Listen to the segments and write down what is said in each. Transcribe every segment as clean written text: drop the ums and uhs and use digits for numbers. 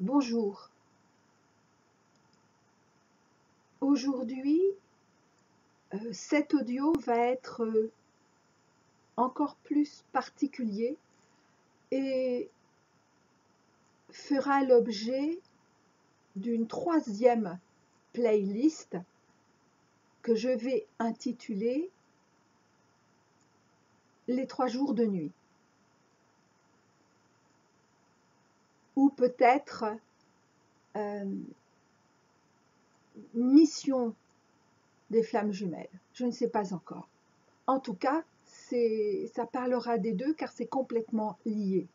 Bonjour. Aujourd'hui, cet audio va être encore plus particulier et fera l'objet d'une troisième playlist que je vais intituler Les 3 jours de nuit. Ou peut-être Mission des flammes jumelles. Je ne sais pas encore. En tout cas, ça parlera des deux car c'est complètement lié.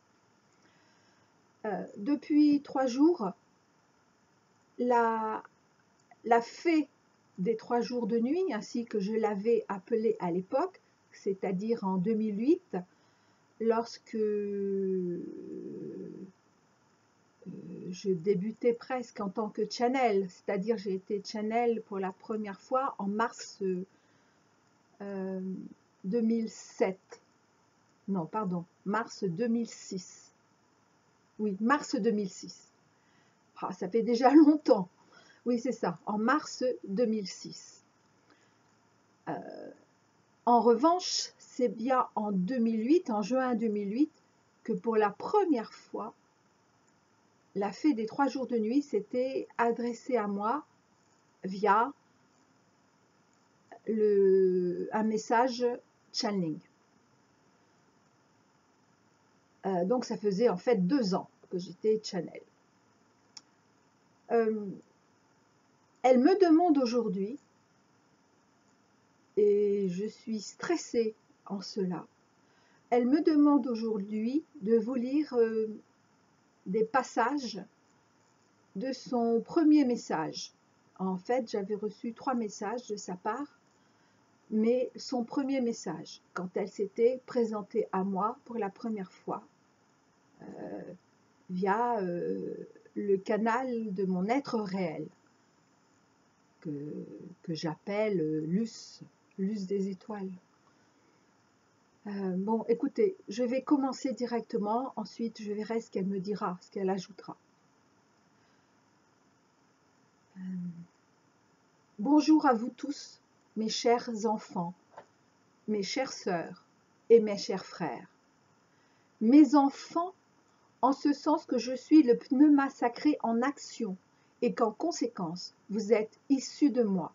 Depuis 3 jours, la fée des 3 jours de nuit, ainsi que je l'avais appelée à l'époque, c'est-à-dire en 2008, lorsque je débutais presque en tant que channel, c'est-à-dire j'ai été channel pour la première fois en mars 2007. Non, pardon, mars 2006. Oui, mars 2006. Ah, ça fait déjà longtemps. Oui, c'est ça, en mars 2006. En revanche, c'est bien en 2008, en juin 2008, que pour la première fois, la fée des 3 jours de nuit s'était adressée à moi via un message channeling. Donc ça faisait en fait 2 ans que j'étais channel. Elle me demande aujourd'hui, et je suis stressée en cela, elle me demande aujourd'hui de vous lire des passages de son premier message. En fait, j'avais reçu 3 messages de sa part, mais son premier message, quand elle s'était présentée à moi pour la première fois, via le canal de mon être réel, que j'appelle Luce des étoiles. Bon, écoutez, je vais commencer directement, ensuite je verrai ce qu'elle me dira, ce qu'elle ajoutera. Bonjour à vous tous, mes chers enfants, mes chères sœurs et mes chers frères. Mes enfants, en ce sens que je suis le pneuma sacré en action et qu'en conséquence, vous êtes issus de moi,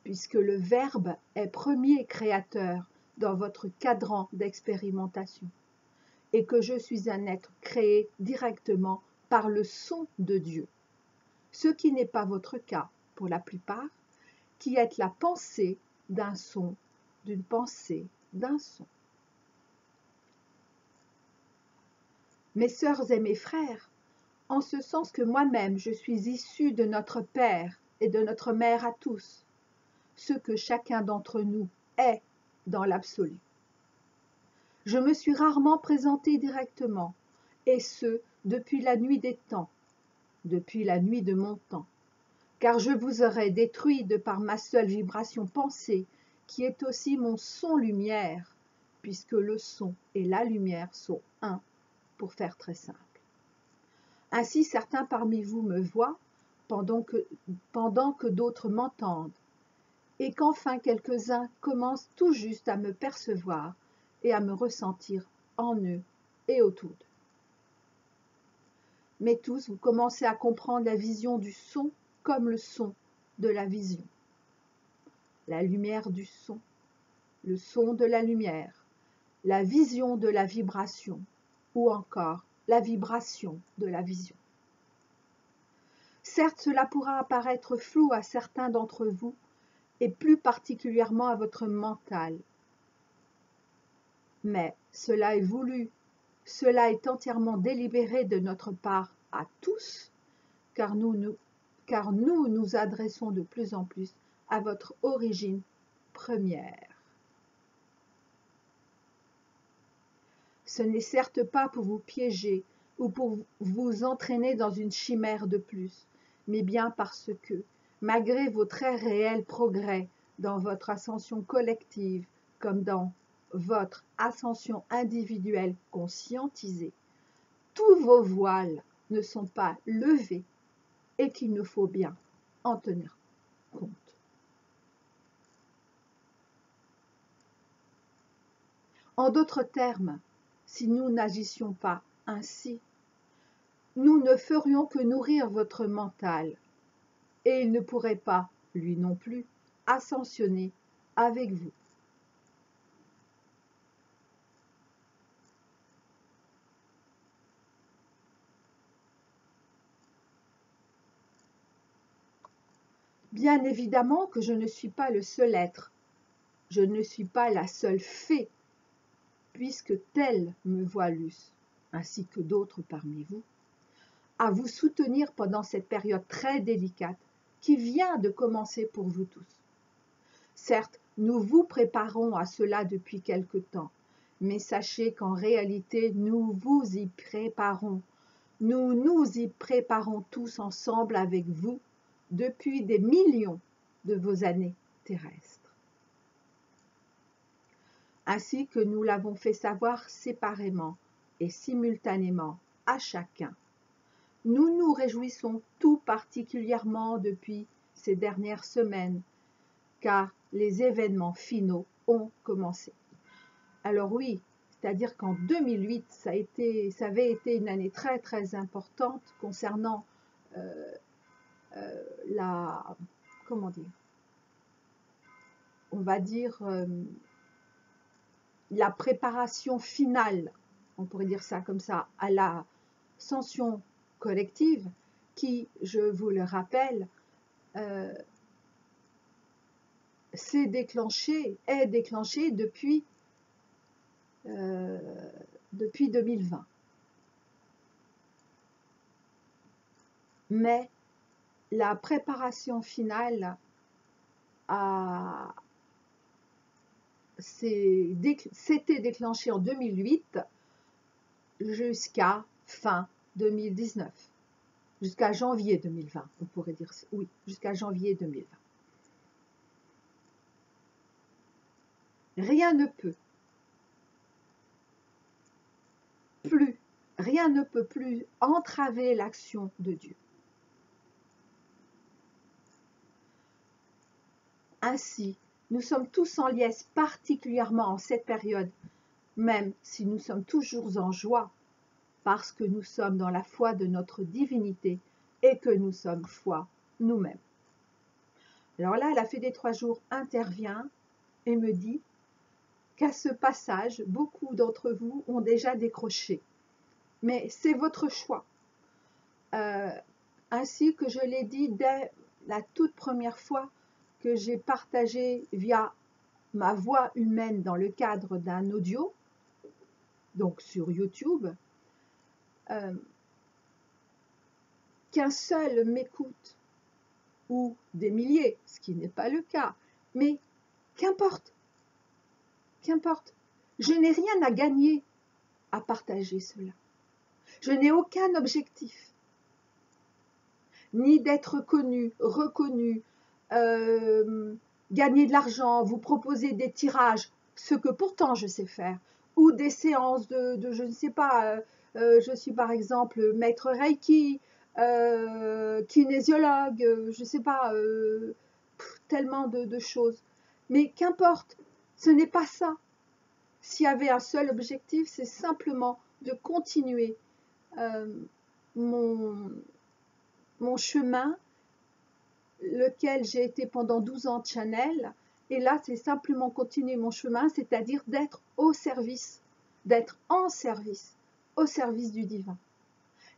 puisque le Verbe est premier créateur dans votre cadran d'expérimentation et que je suis un être créé directement par le son de Dieu, ce qui n'est pas votre cas pour la plupart, qui êtes la pensée d'un son, d'une pensée d'un son. Mes sœurs et mes frères, en ce sens que moi-même je suis issue de notre Père et de notre Mère à tous, ce que chacun d'entre nous est dans l'absolu. Je me suis rarement présentée directement, et ce, depuis la nuit des temps, depuis la nuit de mon temps, car je vous aurais détruit de par ma seule vibration pensée, qui est aussi mon son-lumière, puisque le son et la lumière sont un, pour faire très simple. Ainsi certains parmi vous me voient, pendant que d'autres m'entendent, et qu'enfin quelques-uns commencent tout juste à me percevoir et à me ressentir en eux et autour d'eux. Mais tous, vous commencez à comprendre la vision du son comme le son de la vision. La lumière du son, le son de la lumière, la vision de la vibration, ou encore la vibration de la vision. Certes, cela pourra apparaître flou à certains d'entre vous, et plus particulièrement à votre mental. Mais cela est voulu, cela est entièrement délibéré de notre part à tous, car nous nous adressons de plus en plus à votre origine première. Ce n'est certes pas pour vous piéger ou pour vous entraîner dans une chimère de plus, mais bien parce que, malgré vos très réels progrès dans votre ascension collective comme dans votre ascension individuelle conscientisée, tous vos voiles ne sont pas levées et qu'il nous faut bien en tenir compte. En d'autres termes, si nous n'agissions pas ainsi, nous ne ferions que nourrir votre mental et il ne pourrait pas, lui non plus, ascensionner avec vous. Bien évidemment que je ne suis pas le seul être, je ne suis pas la seule fée, puisque telle me voit Luce, ainsi que d'autres parmi vous, à vous soutenir pendant cette période très délicate qui vient de commencer pour vous tous. Certes, nous vous préparons à cela depuis quelque temps, mais sachez qu'en réalité, nous vous y préparons. Nous nous y préparons tous ensemble avec vous depuis des millions de vos années terrestres. Ainsi que nous l'avons fait savoir séparément et simultanément à chacun. Nous nous réjouissons tout particulièrement depuis ces dernières semaines, car les événements finaux ont commencé. Alors oui, c'est-à-dire qu'en 2008, ça avait été une année très très importante concernant comment dire, on va dire la préparation finale, on pourrait dire ça comme ça, à l'ascension collective qui, je vous le rappelle, est déclenchée depuis 2020. Mais la préparation finale s'était déclenchée en 2008 jusqu'à fin 2019, jusqu'à janvier 2020, on pourrait dire, oui, jusqu'à janvier 2020. Rien ne peut plus entraver l'action de Dieu. Ainsi, nous sommes tous en liesse, particulièrement en cette période, même si nous sommes toujours en joie, parce que nous sommes dans la foi de notre divinité et que nous sommes foi nous-mêmes. Alors là, la Fée des 3 jours intervient et me dit qu'à ce passage, beaucoup d'entre vous ont déjà décroché. Mais c'est votre choix. Ainsi que je l'ai dit dès la toute première fois que j'ai partagé via ma voix humaine dans le cadre d'un audio, donc sur YouTube, qu'un seul m'écoute, ou des milliers, ce qui n'est pas le cas, mais qu'importe, je n'ai rien à gagner à partager cela. Je n'ai aucun objectif, ni d'être connu, reconnu, gagner de l'argent, vous proposer des tirages, ce que pourtant je sais faire, ou des séances de je ne sais pas, je suis par exemple maître Reiki, kinésiologue, je ne sais pas, tellement de choses. Mais qu'importe, ce n'est pas ça. S'il y avait un seul objectif, c'est simplement de continuer mon chemin, lequel j'ai été pendant 12 ans channel, et là c'est simplement continuer mon chemin, c'est-à-dire d'être au service, d'être en service, au service du divin.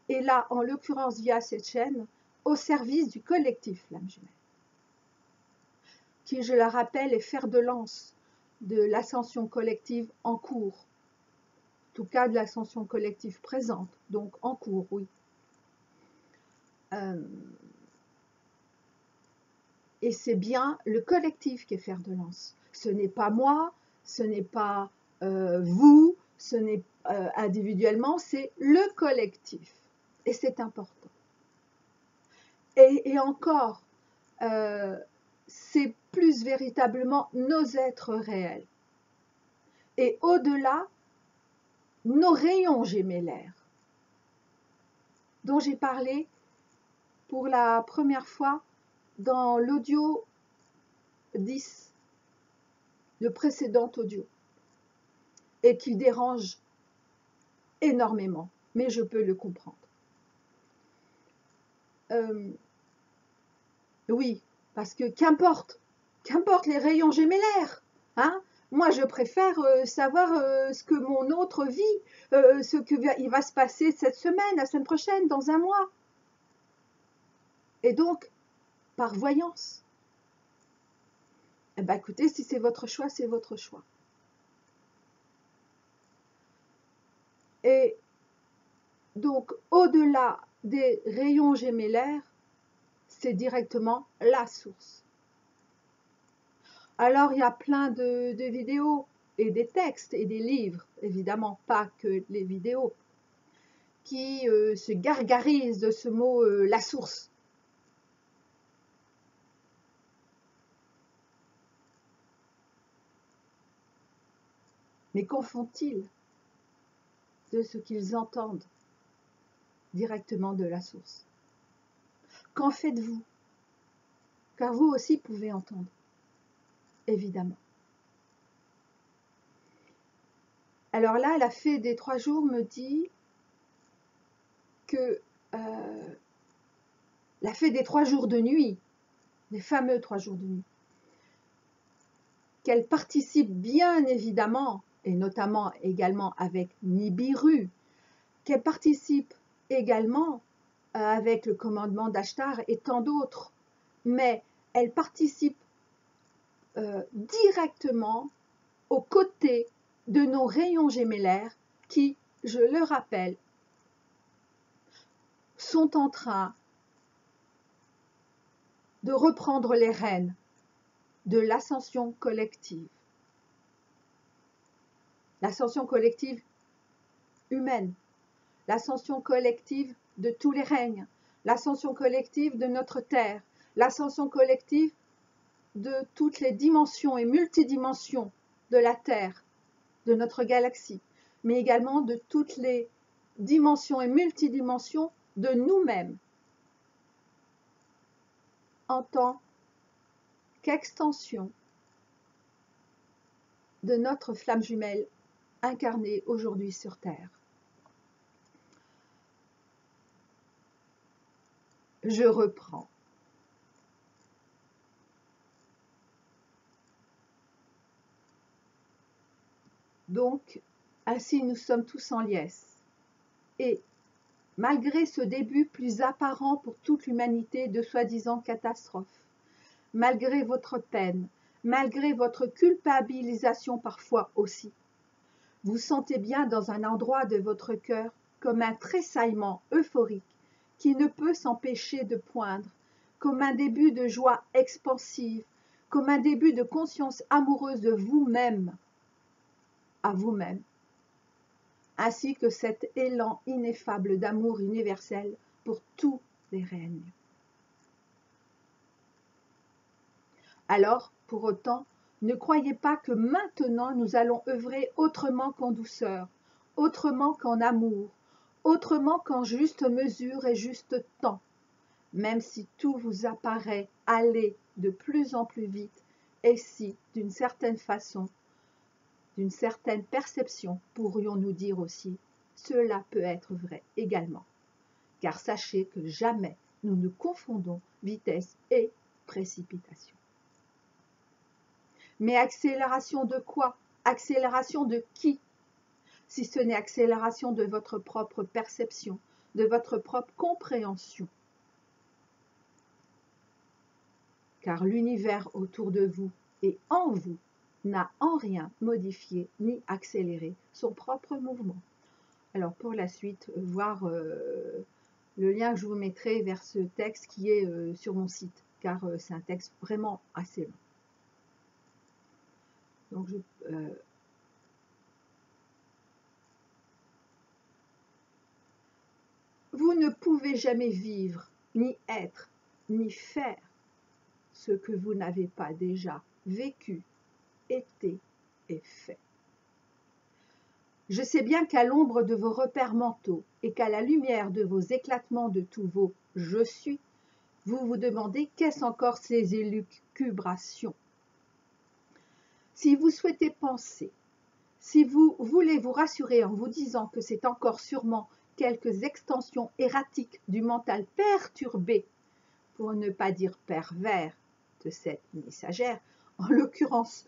Et là, en l'occurrence via cette chaîne, au service du collectif Flamme Jumelle, qui, je la rappelle, est fer de lance de l'ascension collective en cours, en tout cas de l'ascension collective présente, donc en cours, oui. Et c'est bien le collectif qui est fer de lance. Ce n'est pas moi, ce n'est pas vous, ce n'est individuellement, c'est le collectif. Et c'est important. Et encore, c'est plus véritablement nos êtres réels. Et au-delà, nos rayons gémellaires. dont j'ai parlé pour la première fois dans l'audio 10, le précédent audio, et qui dérange énormément, mais je peux le comprendre. Oui, parce que qu'importe les rayons gémellaires, hein. Moi, je préfère savoir ce que mon autre vit, ce qu'il va se passer cette semaine, la semaine prochaine, dans un mois. Et donc, par voyance. Eh bien, écoutez, si c'est votre choix, c'est votre choix. Et donc, au-delà des rayons gémellaires, c'est directement la source. Alors, il y a plein de vidéos et des textes et des livres, évidemment pas que les vidéos, qui se gargarisent de ce mot la source. Mais qu'en font-ils de ce qu'ils entendent directement de la source? Qu'en faites-vous? Car vous aussi pouvez entendre, évidemment. Alors là, la fée des 3 jours me dit que la fée des 3 jours de nuit, les fameux 3 jours de nuit, qu'elle participe bien évidemment, et notamment également avec Nibiru, qu'elle participe également avec le commandement d'Ashtar et tant d'autres, mais elle participe directement aux côtés de nos rayons gémellaires qui, je le rappelle, sont en train de reprendre les rênes de l'ascension collective. L'ascension collective humaine, l'ascension collective de tous les règnes, l'ascension collective de notre Terre, l'ascension collective de toutes les dimensions et multidimensions de la Terre, de notre galaxie, mais également de toutes les dimensions et multidimensions de nous-mêmes en tant qu'extension de notre flamme jumelle incarnée aujourd'hui sur Terre. Je reprends. Donc, ainsi nous sommes tous en liesse. Et malgré ce début plus apparent pour toute l'humanité de soi-disant catastrophe, malgré votre peine, malgré votre culpabilisation parfois aussi, vous sentez bien dans un endroit de votre cœur comme un tressaillement euphorique qui ne peut s'empêcher de poindre, comme un début de joie expansive, comme un début de conscience amoureuse de vous-même, à vous-même, ainsi que cet élan ineffable d'amour universel pour tous les règnes. Alors, pour autant, ne croyez pas que maintenant nous allons œuvrer autrement qu'en douceur, autrement qu'en amour, autrement qu'en juste mesure et juste temps, même si tout vous apparaît aller de plus en plus vite et si, d'une certaine façon, d'une certaine perception, pourrions-nous dire aussi, cela peut être vrai également. Car sachez que jamais nous ne confondons vitesse et précipitation. Mais accélération de quoi? Accélération de qui? Si ce n'est accélération de votre propre perception, de votre propre compréhension. Car l'univers autour de vous et en vous n'a en rien modifié ni accéléré son propre mouvement. Alors pour la suite, voir le lien que je vous mettrai vers ce texte qui est sur mon site, car c'est un texte vraiment assez long. Donc vous ne pouvez jamais vivre, ni être, ni faire ce que vous n'avez pas déjà vécu, été et fait. Je sais bien qu'à l'ombre de vos repères mentaux et qu'à la lumière de vos éclatements de tous vos « je suis », vous vous demandez qu'est-ce encore ces élucubrations. Si vous souhaitez penser, si vous voulez vous rassurer en vous disant que c'est encore sûrement quelques extensions erratiques du mental perturbé, pour ne pas dire pervers, de cette messagère, en l'occurrence,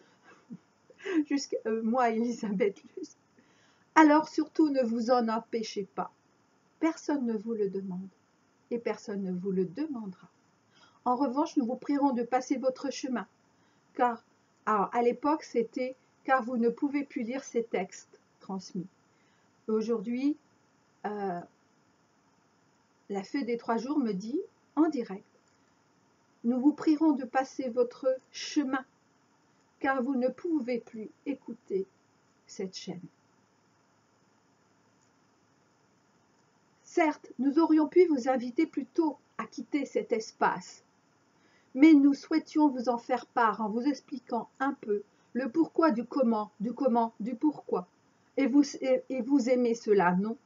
jusqu'à moi, Elisabeth Luce, alors surtout ne vous en empêchez pas. Personne ne vous le demande et personne ne vous le demandera. En revanche, nous vous prierons de passer votre chemin, car alors, à l'époque, c'était « car vous ne pouvez plus lire ces textes transmis ». Aujourd'hui, la Fée des 3 jours me dit en direct « nous vous prierons de passer votre chemin, car vous ne pouvez plus écouter cette chaîne ». Certes, nous aurions pu vous inviter plus tôt à quitter cet espace, mais nous souhaitions vous en faire part en vous expliquant un peu le pourquoi du comment, du pourquoi. Et vous aimez cela, non?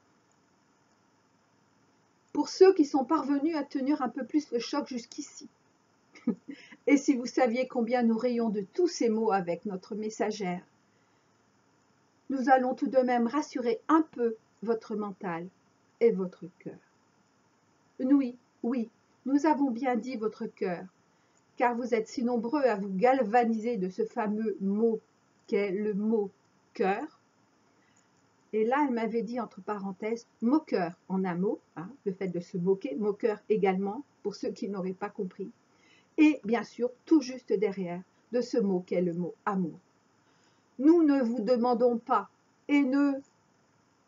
Pour ceux qui sont parvenus à tenir un peu plus le choc jusqu'ici. Et si vous saviez combien nous rions de tous ces mots avec notre messagère, nous allons tout de même rassurer un peu votre mental et votre cœur. Oui, nous avons bien dit votre cœur, car vous êtes si nombreux à vous galvaniser de ce fameux mot qu'est le mot cœur. Et là, elle m'avait dit entre parenthèses, moqueur en un mot, hein, le fait de se moquer, moqueur également, pour ceux qui n'auraient pas compris. Et bien sûr, tout juste derrière, de ce mot qu'est le mot amour. Nous ne vous demandons pas et ne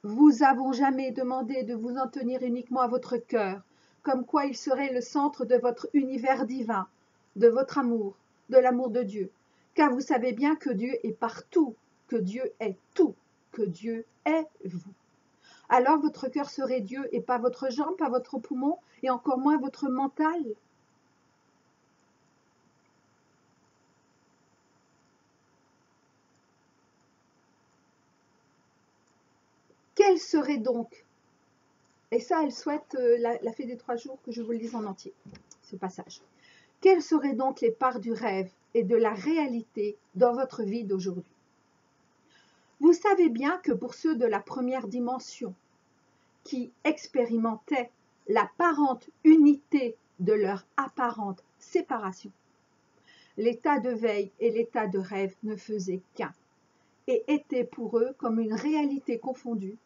vous avons jamais demandé de vous en tenir uniquement à votre cœur, comme quoi il serait le centre de votre univers divin, de votre amour, de l'amour de Dieu, car vous savez bien que Dieu est partout, que Dieu est tout, que Dieu est vous. Alors votre cœur serait Dieu et pas votre jambe, pas votre poumon, et encore moins votre mental. Quel serait donc, et ça elle souhaite, la Fée des 3 jours, que je vous le dise en entier, ce passage. Quelles seraient donc les parts du rêve et de la réalité dans votre vie d'aujourd'hui? Vous savez bien que pour ceux de la première dimension qui expérimentaient l'apparente unité de leur apparente séparation, l'état de veille et l'état de rêve ne faisaient qu'un et étaient pour eux comme une réalité confondue,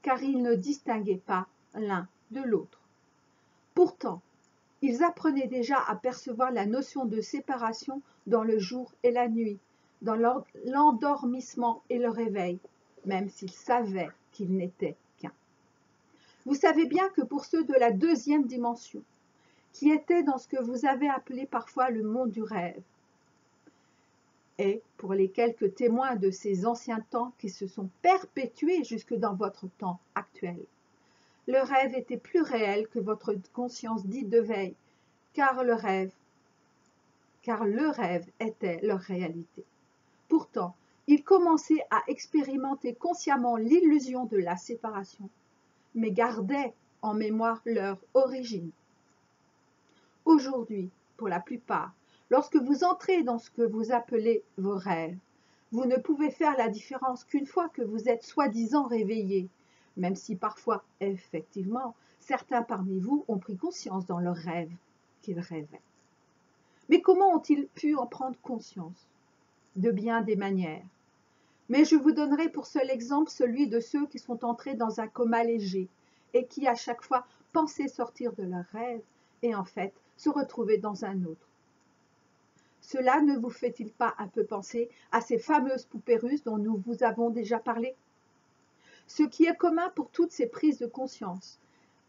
car ils ne distinguaient pas l'un de l'autre. Pourtant, ils apprenaient déjà à percevoir la notion de séparation dans le jour et la nuit, dans l'endormissement et le réveil, même s'ils savaient qu'ils n'étaient qu'un. Vous savez bien que pour ceux de la deuxième dimension, qui étaient dans ce que vous avez appelé parfois le monde du rêve, et pour les quelques témoins de ces anciens temps qui se sont perpétués jusque dans votre temps actuel, le rêve était plus réel que votre conscience dite de veille, car le rêve était leur réalité. Pourtant, ils commençaient à expérimenter consciemment l'illusion de la séparation, mais gardaient en mémoire leur origine. Aujourd'hui, pour la plupart, lorsque vous entrez dans ce que vous appelez vos rêves, vous ne pouvez faire la différence qu'une fois que vous êtes soi-disant réveillé, même si parfois, effectivement, certains parmi vous ont pris conscience dans leurs rêves qu'ils rêvaient. Mais comment ont-ils pu en prendre conscience? De bien des manières. Mais je vous donnerai pour seul exemple celui de ceux qui sont entrés dans un coma léger et qui à chaque fois pensaient sortir de leur rêve et en fait se retrouver dans un autre. Cela ne vous fait-il pas un peu penser à ces fameuses poupées russes dont nous vous avons déjà parlé? Ce qui est commun pour toutes ces prises de conscience,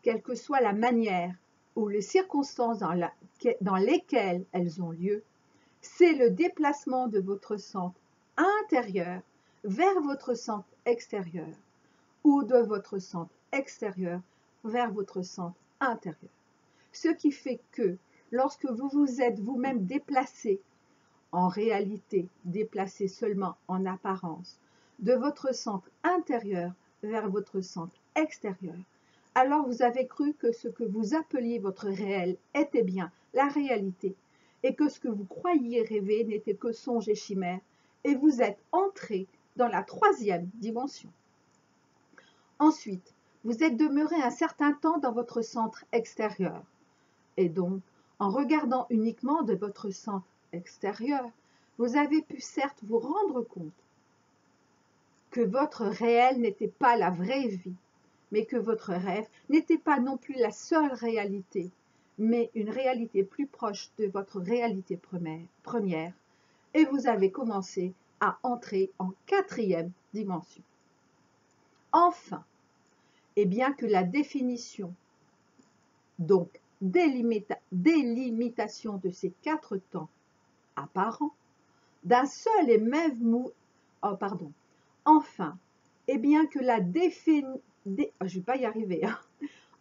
quelle que soit la manière ou les circonstances dans lesquelles elles ont lieu, c'est le déplacement de votre centre intérieur vers votre centre extérieur ou de votre centre extérieur vers votre centre intérieur. Ce qui fait que lorsque vous vous êtes vous-même déplacé, en réalité déplacé seulement en apparence, de votre centre intérieur vers votre centre extérieur, alors vous avez cru que ce que vous appeliez votre réel était bien la réalité et que ce que vous croyiez rêver n'était que songe et chimère, et vous êtes entré dans la troisième dimension. Ensuite, vous êtes demeuré un certain temps dans votre centre extérieur, et donc, en regardant uniquement de votre centre extérieur, vous avez pu certes vous rendre compte que votre réel n'était pas la vraie vie, mais que votre rêve n'était pas non plus la seule réalité, mais une réalité plus proche de votre réalité première, et vous avez commencé à entrer en quatrième dimension. Enfin, et bien que la définition, donc délimitation de ces quatre temps apparents, d'un seul et même enfin, et bien que la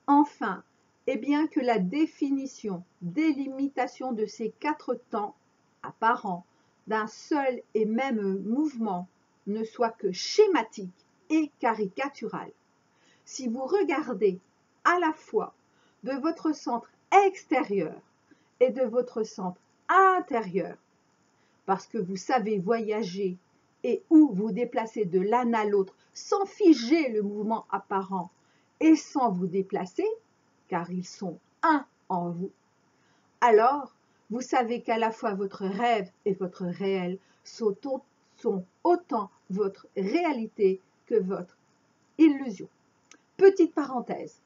Enfin, et bien que la définition, délimitation de ces quatre temps apparents d'un seul et même mouvement ne soit que schématique et caricaturale, si vous regardez à la fois de votre centre extérieur et de votre centre intérieur, parce que vous savez voyager et où vous déplacer de l'un à l'autre sans figer le mouvement apparent et sans vous déplacer, car ils sont un en vous, alors vous savez qu'à la fois votre rêve et votre réel sont autant votre réalité que votre illusion. Petite parenthèse,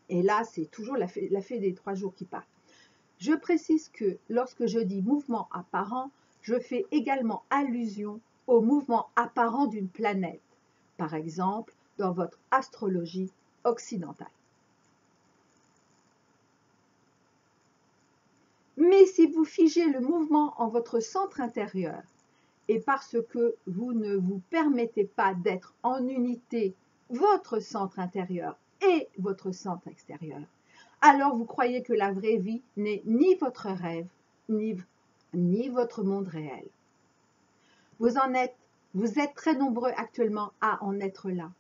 et là c'est toujours la fée des 3 jours qui parle. Je précise que lorsque je dis mouvement apparent, je fais également allusion au mouvement apparent d'une planète, par exemple dans votre astrologie occidentale. Mais si vous figez le mouvement en votre centre intérieur, et parce que vous ne vous permettez pas d'être en unité votre centre intérieur et votre centre extérieur, alors vous croyez que la vraie vie n'est ni votre rêve, ni votre monde réel. Vous êtes très nombreux actuellement à en être là,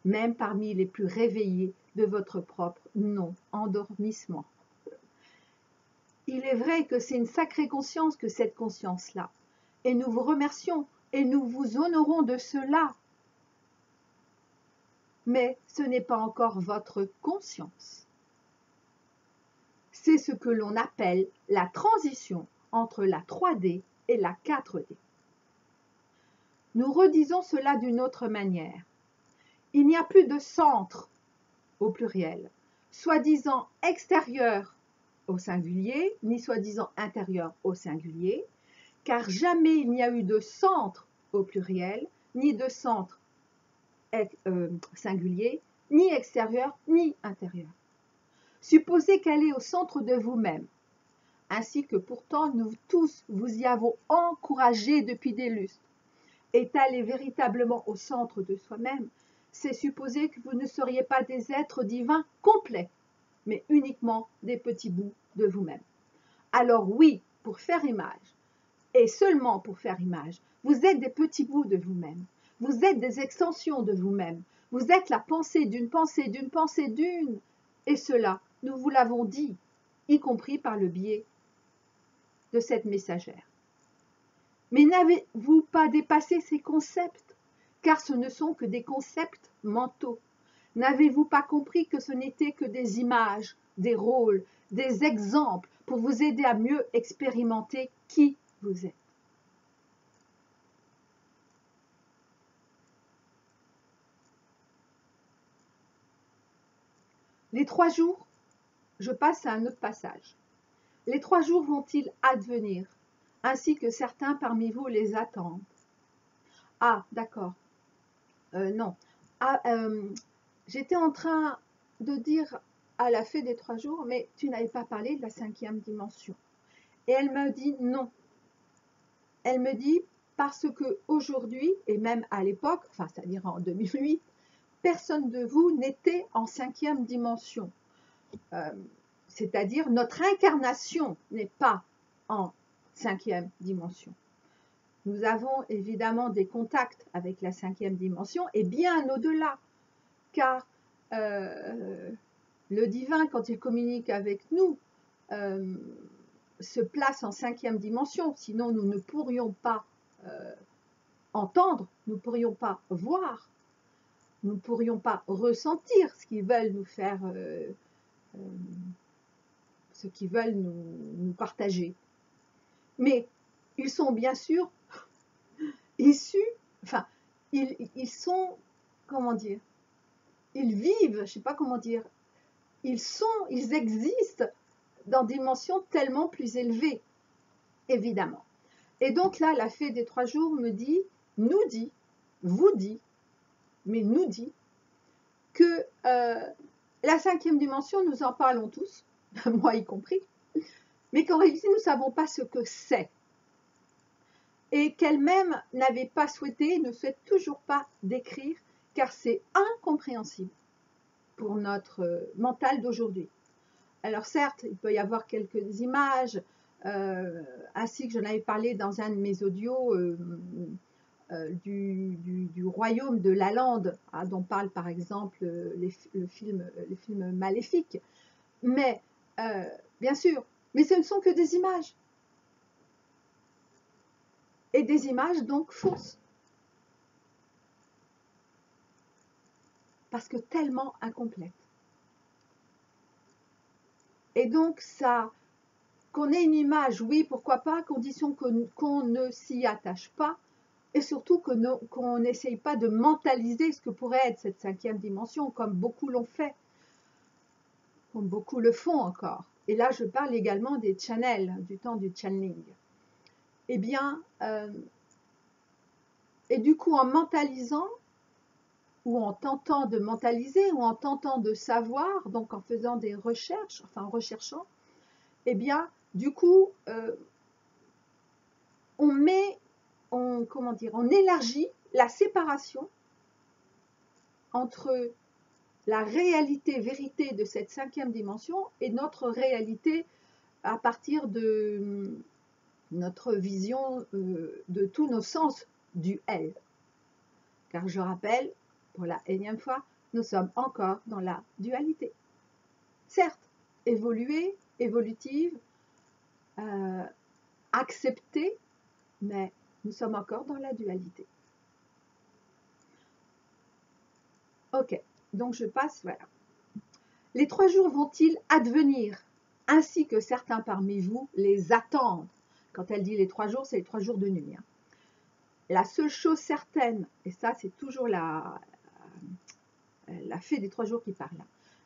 même parmi les plus réveillés de votre propre non-endormissement. Il est vrai que c'est une sacrée conscience que cette conscience-là, et nous vous remercions et nous vous honorons de cela. Mais ce n'est pas encore votre conscience. C'est ce que l'on appelle la transition entre la 3D et la 4D. Nous redisons cela d'une autre manière. Il n'y a plus de centre, au pluriel, soi-disant extérieur au singulier, ni soi-disant intérieur au singulier, car jamais il n'y a eu de centre au pluriel, ni de centre singulier, ni extérieur, ni intérieur. Supposez qu'elle est au centre de vous-même, ainsi que pourtant nous tous vous y avons encouragé depuis des lustres. Et elle est véritablement au centre de soi-même, c'est supposer que vous ne seriez pas des êtres divins complets, mais uniquement des petits bouts de vous-même. Alors oui, pour faire image, et seulement pour faire image, vous êtes des petits bouts de vous-même, vous êtes des extensions de vous-même, vous êtes la pensée d'une pensée d'une pensée d'une, et cela, nous vous l'avons dit, y compris par le biais de cette messagère. Mais n'avez-vous pas dépassé ces concepts? Car ce ne sont que des concepts mentaux. N'avez-vous pas compris que ce n'étaient que des images, des rôles, des exemples pour vous aider à mieux expérimenter qui vous êtes? Les 3 jours, je passe à un autre passage. Les 3 jours vont-ils advenir, ainsi que certains parmi vous les attendent? Ah, d'accord. Non. Ah, j'étais en train de dire à la fée des 3 jours, mais tu n'avais pas parlé de la 5e dimension. Et elle me dit non. Elle me dit parce que aujourd'hui, et même à l'époque, enfin c'est-à-dire en 2008, personne de vous n'était en 5e dimension. C'est-à-dire notre incarnation n'est pas en 5e dimension. nous avons évidemment des contacts avec la 5e dimension et bien au-delà, car le divin, quand il communique avec nous, se place en 5e dimension, sinon nous ne pourrions pas entendre, nous ne pourrions pas voir, nous ne pourrions pas ressentir ce qu'ils veulent nous faire, ce qu'ils veulent nous partager. Mais ils sont bien sûr issus, enfin, ils sont, comment dire, ils vivent, je ne sais pas comment dire, ils existent dans des dimensions tellement plus élevées, évidemment. Et donc là, la fée des 3 jours me dit, nous dit, vous dit, mais nous dit que la 5e dimension, nous en parlons tous, moi y compris, mais qu'en réalité, nous ne savons pas ce que c'est. Et qu'elle-même n'avait pas souhaité, ne souhaite toujours pas décrire, car c'est incompréhensible pour notre mental d'aujourd'hui. Alors certes, il peut y avoir quelques images, ainsi que j'en avais parlé dans un de mes audios du royaume de la lande, hein, dont parle par exemple le film Maléfique. Mais, bien sûr, mais ce ne sont que des images. Et des images donc fausses. Parce que tellement incomplètes. Et donc ça, qu'on ait une image, oui, pourquoi pas, à condition qu'on ne s'y attache pas, et surtout qu'on n'essaye pas de mentaliser ce que pourrait être cette 5e dimension, comme beaucoup l'ont fait, comme beaucoup le font encore. Et là, je parle également des channels, du temps du channeling. Eh bien, et du coup, en mentalisant, ou en tentant de mentaliser, ou en tentant de savoir, donc en faisant des recherches, enfin en recherchant, eh bien, du coup, on élargit la séparation entre la réalité, vérité de cette 5e dimension et notre réalité à partir de notre vision de tous nos sens du elle. Car je rappelle, pour la énième fois, nous sommes encore dans la dualité. Certes, évoluée, évolutive, acceptée, mais nous sommes encore dans la dualité. Ok, donc je passe, voilà. Les 3 jours vont-ils advenir, ainsi que certains parmi vous les attendent? Quand elle dit les 3 jours, c'est les 3 jours de nuit. Hein. La seule chose certaine, et ça c'est toujours la fée des 3 jours qui parle,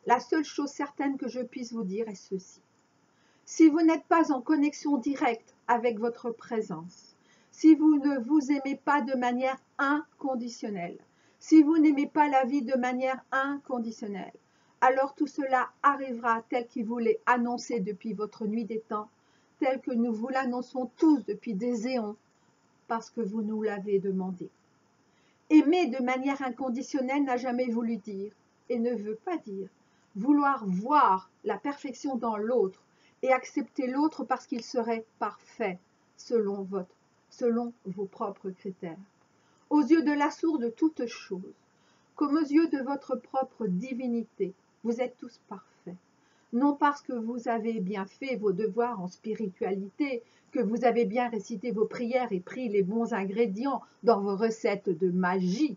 la seule chose certaine que je puisse vous dire est ceci. Si vous n'êtes pas en connexion directe avec votre présence, si vous ne vous aimez pas de manière inconditionnelle, si vous n'aimez pas la vie de manière inconditionnelle, alors tout cela arrivera tel qu'il vous l'est annoncé depuis votre nuit des temps, tel que nous vous l'annonçons tous depuis des éons, parce que vous nous l'avez demandé. Aimer de manière inconditionnelle n'a jamais voulu dire, et ne veut pas dire, vouloir voir la perfection dans l'autre et accepter l'autre parce qu'il serait parfait selon vos propres critères. Aux yeux de la source de toutes choses, comme aux yeux de votre propre divinité, vous êtes tous parfaits. Non parce que vous avez bien fait vos devoirs en spiritualité, que vous avez bien récité vos prières et pris les bons ingrédients dans vos recettes de magie,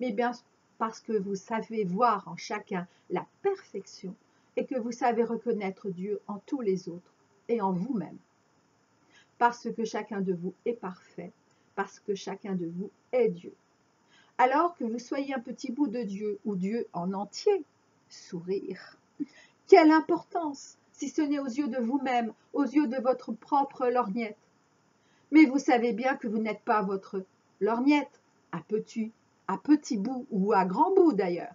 mais bien parce que vous savez voir en chacun la perfection et que vous savez reconnaître Dieu en tous les autres et en vous-même. Parce que chacun de vous est parfait, parce que chacun de vous est Dieu. Alors que vous soyez un petit bout de Dieu ou Dieu en entier, sourire. Quelle importance, si ce n'est aux yeux de vous-même, aux yeux de votre propre lorgnette. Mais vous savez bien que vous n'êtes pas votre lorgnette, à petit bout ou à grand bout d'ailleurs.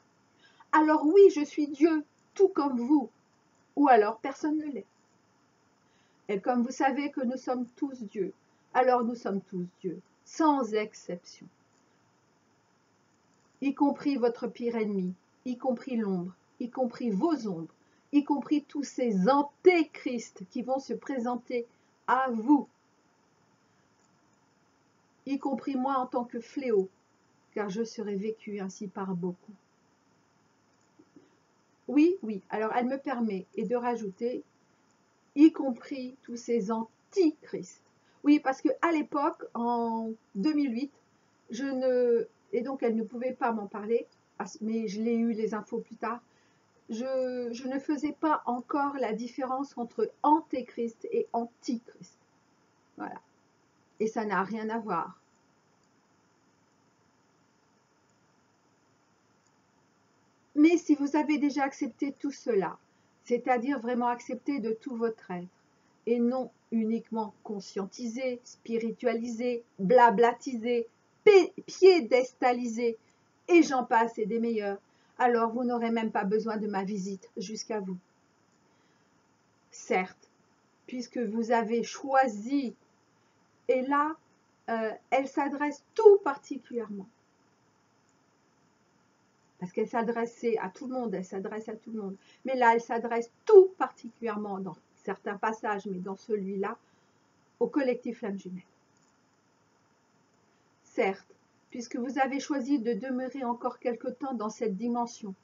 Alors oui, je suis Dieu, tout comme vous, ou alors personne ne l'est. Et comme vous savez que nous sommes tous Dieu, alors nous sommes tous Dieu, sans exception. Y compris votre pire ennemi, y compris l'ombre, y compris vos ombres, y compris tous ces antéchrists qui vont se présenter à vous, y compris moi en tant que fléau, car je serai vécu ainsi par beaucoup. Oui, oui, alors elle me permet, et de rajouter, y compris tous ces antichrists. Oui, parce qu'à l'époque, en 2008, et donc elle ne pouvait pas m'en parler, mais je l'ai eu les infos plus tard, je ne faisais pas encore la différence entre antéchrist et antichrist. Voilà. Et ça n'a rien à voir. Mais si vous avez déjà accepté tout cela, c'est-à-dire vraiment accepté de tout votre être, et non uniquement conscientisé, spiritualisé, blablatisé, piédestalisé, et j'en passe et des meilleurs, alors vous n'aurez même pas besoin de ma visite jusqu'à vous. Certes, puisque vous avez choisi, et là, elle s'adresse tout particulièrement, parce qu'elle s'adressait à tout le monde, elle s'adresse à tout le monde, mais là, elle s'adresse tout particulièrement, dans certains passages, mais dans celui-là, au collectif Flamme Jumelle. Certes, puisque vous avez choisi de demeurer encore quelque temps dans cette dimension,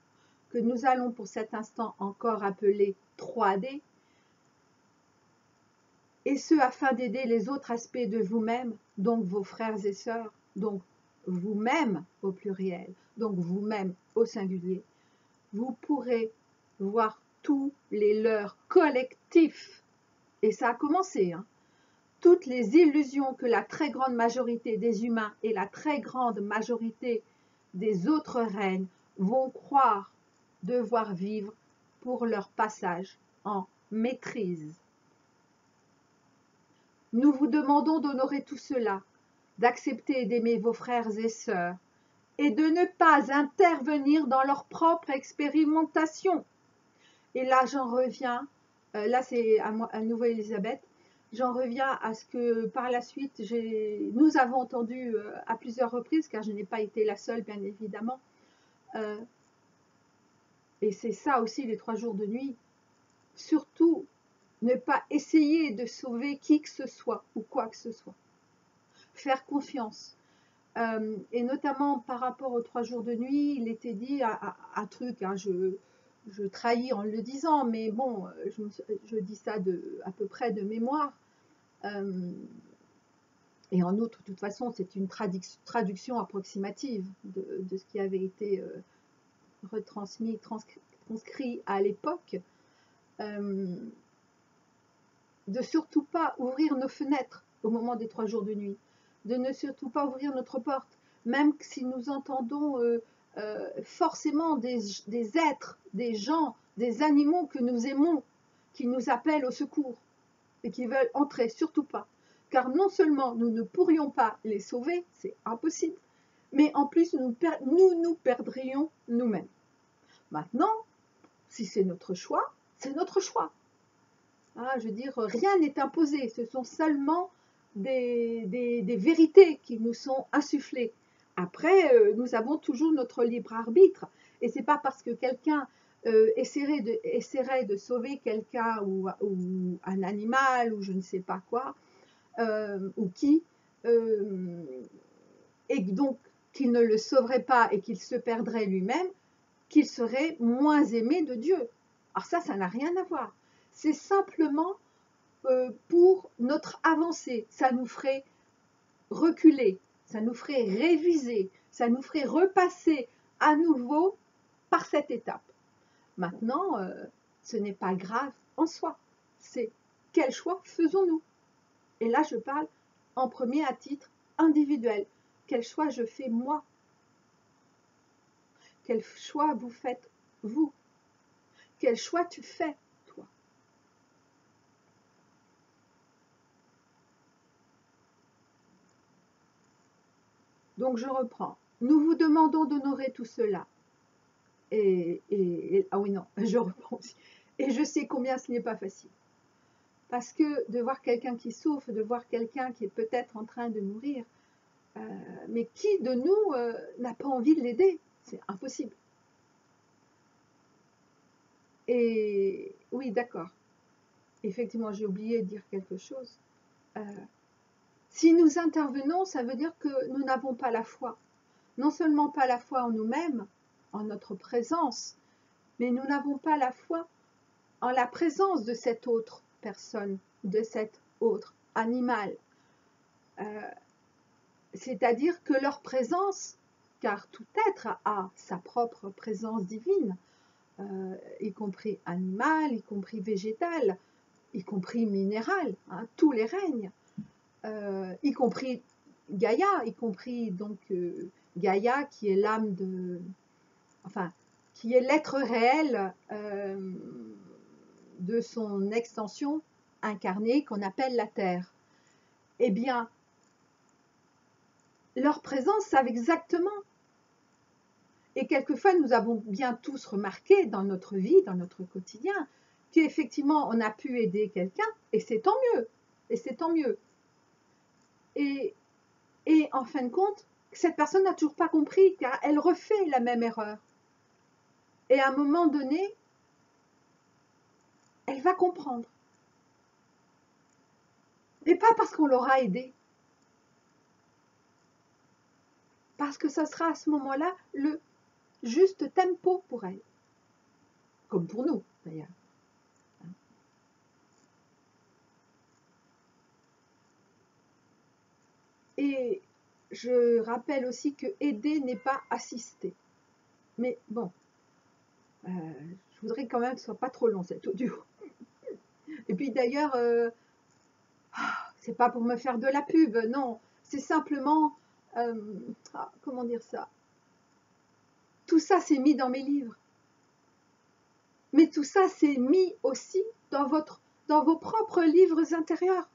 que nous allons pour cet instant encore appeler 3D, et ce afin d'aider les autres aspects de vous-même, donc vos frères et sœurs, donc vous-même au pluriel, donc vous-même au singulier, vous pourrez voir tous les leurs collectifs, et ça a commencé, hein, toutes les illusions que la très grande majorité des humains et la très grande majorité des autres règnes vont croire devoir vivre pour leur passage en maîtrise. Nous vous demandons d'honorer tout cela, d'accepter et d'aimer vos frères et sœurs, et de ne pas intervenir dans leur propre expérimentation. Et là, j'en reviens, là c'est à nouveau Elisabeth, j'en reviens à ce que par la suite, nous avons entendu à plusieurs reprises, car je n'ai pas été la seule, bien évidemment, et c'est ça aussi les 3 jours de nuit, surtout ne pas essayer de sauver qui que ce soit ou quoi que ce soit. Faire confiance. Et notamment par rapport aux 3 jours de nuit, il était dit un truc, hein, je trahis en le disant, mais bon, je dis ça à peu près de mémoire. Et en outre, de toute façon, c'est une traduction approximative de ce qui avait été retransmis, transcrit à l'époque. De surtout pas ouvrir nos fenêtres au moment des 3 jours de nuit, de ne surtout pas ouvrir notre porte, même si nous entendons forcément des êtres, des gens, des animaux que nous aimons, qui nous appellent au secours et qui veulent entrer, surtout pas. Car non seulement nous ne pourrions pas les sauver, c'est impossible, mais en plus nous perdrions nous-mêmes. Maintenant, si c'est notre choix, c'est notre choix. Ah, je veux dire, rien n'est imposé, ce sont seulement des vérités qui nous sont insufflées. Après, nous avons toujours notre libre arbitre, et c'est pas parce que quelqu'un essaierait de sauver quelqu'un ou un animal ou je ne sais pas quoi, ou qui, et donc qu'il ne le sauverait pas et qu'il se perdrait lui-même, qu'il serait moins aimé de Dieu. Alors ça n'a rien à voir. C'est simplement pour notre avancée. Ça nous ferait reculer, ça nous ferait réviser, ça nous ferait repasser à nouveau par cette étape. Maintenant, ce n'est pas grave en soi. C'est quel choix faisons-nous? Et là, je parle en premier à titre individuel. Quel choix je fais moi? Quel choix vous faites vous? Quel choix tu fais toi? Donc je reprends. Nous vous demandons d'honorer tout cela. Ah oui, non, je reprends aussi. Et je sais combien ce n'est pas facile. Parce que de voir quelqu'un qui souffre, de voir quelqu'un qui est peut-être en train de mourir, mais qui de nous n'a pas envie de l'aider? C'est impossible. Et oui, d'accord. Effectivement, j'ai oublié de dire quelque chose. Si nous intervenons, ça veut dire que nous n'avons pas la foi. Non seulement pas la foi en nous-mêmes, en notre présence, mais nous n'avons pas la foi en la présence de cette autre personne, de cet autre animal. C'est-à-dire que leur présence, car tout être a sa propre présence divine, y compris animal, y compris végétal, y compris minéral, hein, tous les règnes, y compris Gaïa, y compris donc Gaïa qui est l'âme de, enfin, qui est l'être réel de son extension incarnée qu'on appelle la Terre. Eh bien, leur présence savent exactement. Et quelquefois, nous avons bien tous remarqué dans notre vie, dans notre quotidien, qu'effectivement, on a pu aider quelqu'un, et c'est tant mieux, et c'est tant mieux. Et en fin de compte, cette personne n'a toujours pas compris, car elle refait la même erreur. Et à un moment donné, elle va comprendre. Et pas parce qu'on l'aura aidé. Parce que ça sera à ce moment-là le juste tempo pour elle. Comme pour nous, d'ailleurs. Et je rappelle aussi que aider n'est pas assister. Mais bon, je voudrais quand même que ce soit pas trop long cet audio. Et puis d'ailleurs, c'est pas pour me faire de la pub, non. C'est simplement, comment dire ça? Tout ça c'est mis dans mes livres. Mais tout ça c'est mis aussi dans vos propres livres intérieurs.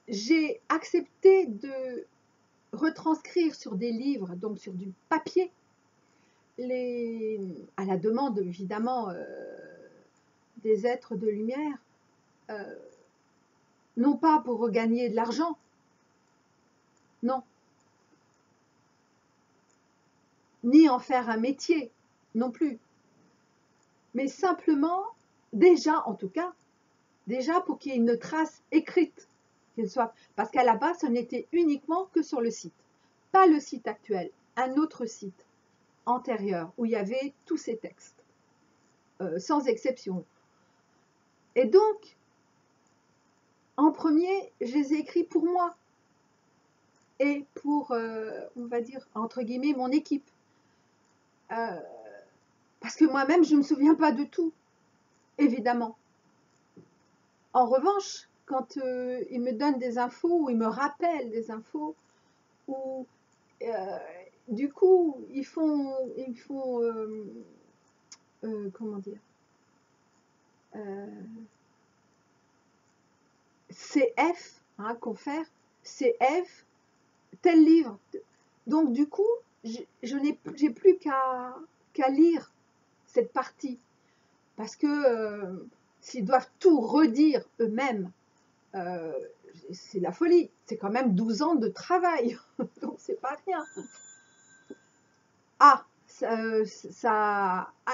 J'ai accepté de retranscrire sur des livres, donc sur du papier, à la demande évidemment des êtres de lumière, non pas pour regagner de l'argent, non, ni en faire un métier non plus, mais simplement, déjà en tout cas, déjà pour qu'il y ait une trace écrite, parce qu'à la base, ce n'était uniquement que sur le site, pas le site actuel, un autre site antérieur où il y avait tous ces textes, sans exception. Et donc, en premier, je les ai écrits pour moi et pour, on va dire, entre guillemets, mon équipe. Parce que moi-même, je ne me souviens pas de tout, évidemment. En revanche, quand ils me donnent des infos ou ils me rappellent des infos, ou du coup, ils font comment dire, CF, hein, confère, CF, tel livre. Donc du coup, j'ai plus qu'à lire cette partie, parce que s'ils doivent tout redire eux-mêmes, c'est la folie. C'est quand même 12 ans de travail, donc c'est pas rien. Ah,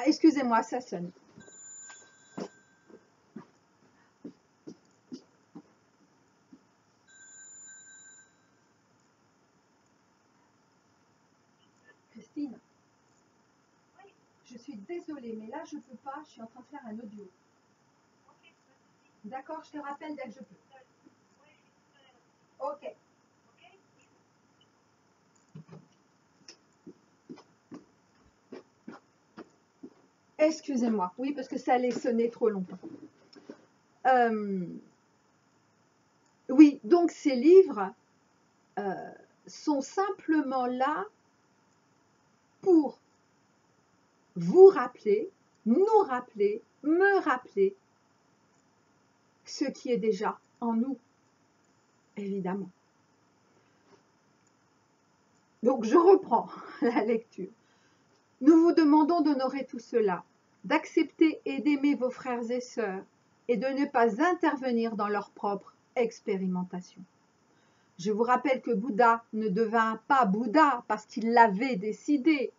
excusez-moi, ça sonne. Christine, je suis désolée, mais là je peux pas, je suis en train de faire un audio. D'accord, je te rappelle dès que je peux. Ok. Excusez-moi, oui, parce que ça allait sonner trop longtemps. Oui, donc ces livres sont simplement là pour vous rappeler, nous rappeler, me rappeler ce qui est déjà en nous, évidemment. Donc je reprends la lecture. Nous vous demandons d'honorer tout cela, d'accepter et d'aimer vos frères et sœurs et de ne pas intervenir dans leur propre expérimentation. Je vous rappelle que Bouddha ne devint pas Bouddha parce qu'il l'avait décidé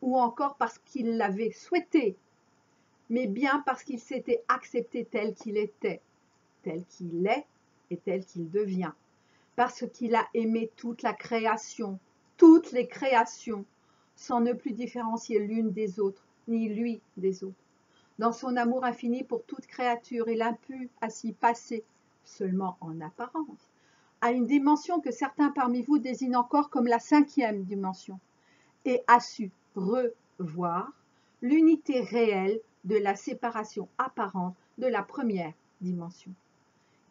ou encore parce qu'il l'avait souhaité, mais bien parce qu'il s'était accepté tel qu'il était, tel qu'il est et tel qu'il devient, parce qu'il a aimé toute la création, toutes les créations, sans ne plus différencier l'une des autres, ni lui des autres. Dans son amour infini pour toute créature, il a pu ainsi passer, seulement en apparence, à une dimension que certains parmi vous désignent encore comme la 5e dimension, et a su revoir l'unité réelle de la séparation apparente de la première dimension.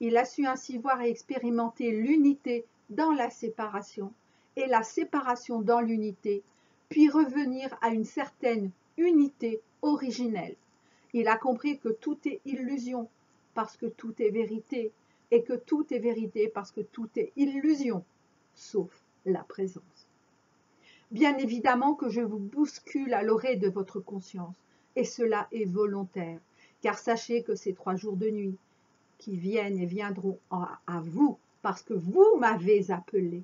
Il a su ainsi voir et expérimenter l'unité dans la séparation et la séparation dans l'unité, puis revenir à une certaine unité originelle. Il a compris que tout est illusion parce que tout est vérité, et que tout est vérité parce que tout est illusion, sauf la présence. Bien évidemment que je vous bouscule à l'orée de votre conscience, et cela est volontaire, car sachez que ces 3 jours de nuit qui viennent et viendront à vous, parce que vous m'avez appelé,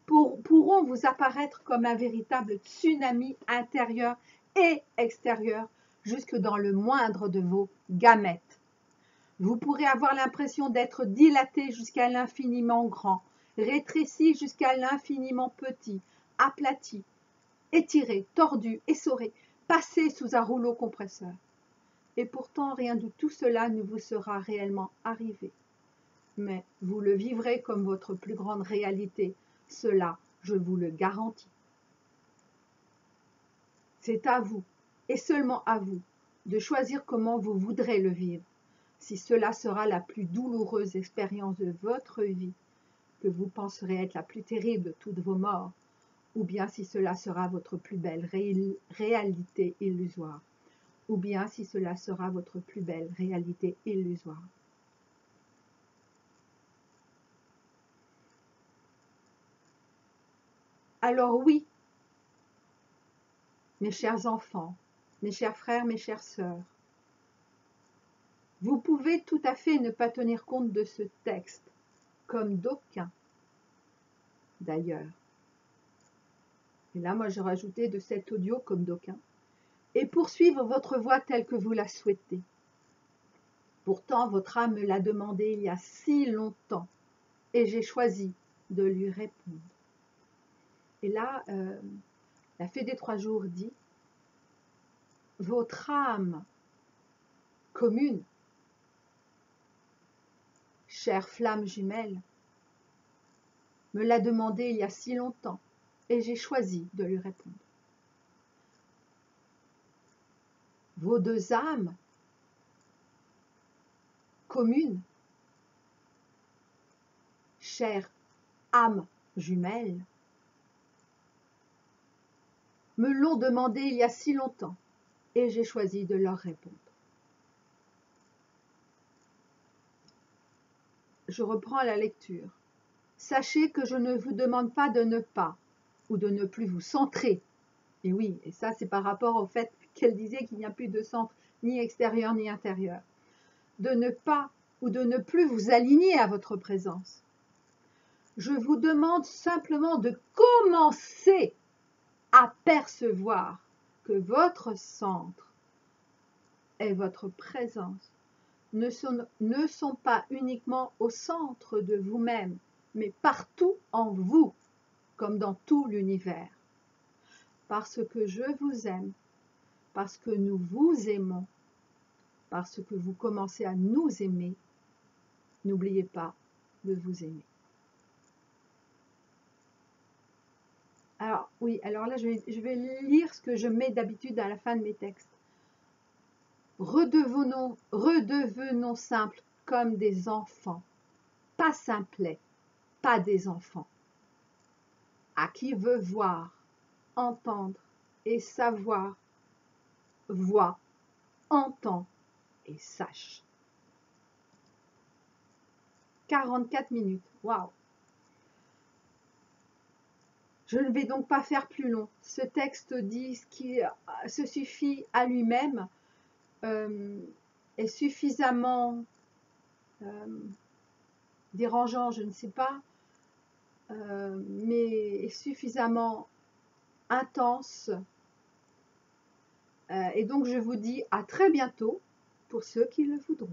pourront vous apparaître comme un véritable tsunami intérieur et extérieur, jusque dans le moindre de vos gamètes. Vous pourrez avoir l'impression d'être dilaté jusqu'à l'infiniment grand, rétréci jusqu'à l'infiniment petit, aplati, étiré, tordu, essoré, passé sous un rouleau compresseur. Et pourtant, rien de tout cela ne vous sera réellement arrivé. Mais vous le vivrez comme votre plus grande réalité, cela, je vous le garantis. C'est à vous, et seulement à vous, de choisir comment vous voudrez le vivre. Si cela sera la plus douloureuse expérience de votre vie, que vous penserez être la plus terrible de toutes vos morts, ou bien si cela sera votre plus belle réalité illusoire, ou bien si cela sera votre plus belle réalité illusoire. Alors oui, mes chers enfants, mes chers frères, mes chères sœurs, vous pouvez tout à fait ne pas tenir compte de ce texte, comme d'aucuns, d'ailleurs. Et là, moi, j'ai rajouté de cet audio comme d'aucuns, et poursuivre votre voie telle que vous la souhaitez. Pourtant, votre âme me l'a demandé il y a si longtemps, et j'ai choisi de lui répondre. Et là, la Fée des 3 jours dit, votre âme commune, chère flamme jumelle, me l'a demandé il y a si longtemps, et j'ai choisi de lui répondre. Vos 2 âmes communes, chère âme jumelle, me l'ont demandé il y a si longtemps, et j'ai choisi de leur répondre. Je reprends la lecture. Sachez que je ne vous demande pas de ne pas, ou de ne plus vous centrer. Et oui, et ça c'est par rapport au fait qu'elle disait qu'il n'y a plus de centre, ni extérieur ni intérieur. De ne pas ou de ne plus vous aligner à votre présence. Je vous demande simplement de commencer à percevoir que votre centre et votre présence ne sont pas uniquement au centre de vous-même, mais partout en vous, comme dans tout l'univers. Parce que je vous aime, parce que nous vous aimons, parce que vous commencez à nous aimer, n'oubliez pas de vous aimer. Alors, oui, alors là, je vais lire ce que je mets d'habitude à la fin de mes textes. Redevenons simples comme des enfants, pas simplets, pas des enfants. À qui veut voir, entendre et savoir, voit, entend et sache. 44 minutes, waouh! Je ne vais donc pas faire plus long. Ce texte dit ce qui se suffit à lui-même, est suffisamment dérangeant, je ne sais pas, mais est suffisamment intense. Et donc je vous dis à très bientôt pour ceux qui le voudront.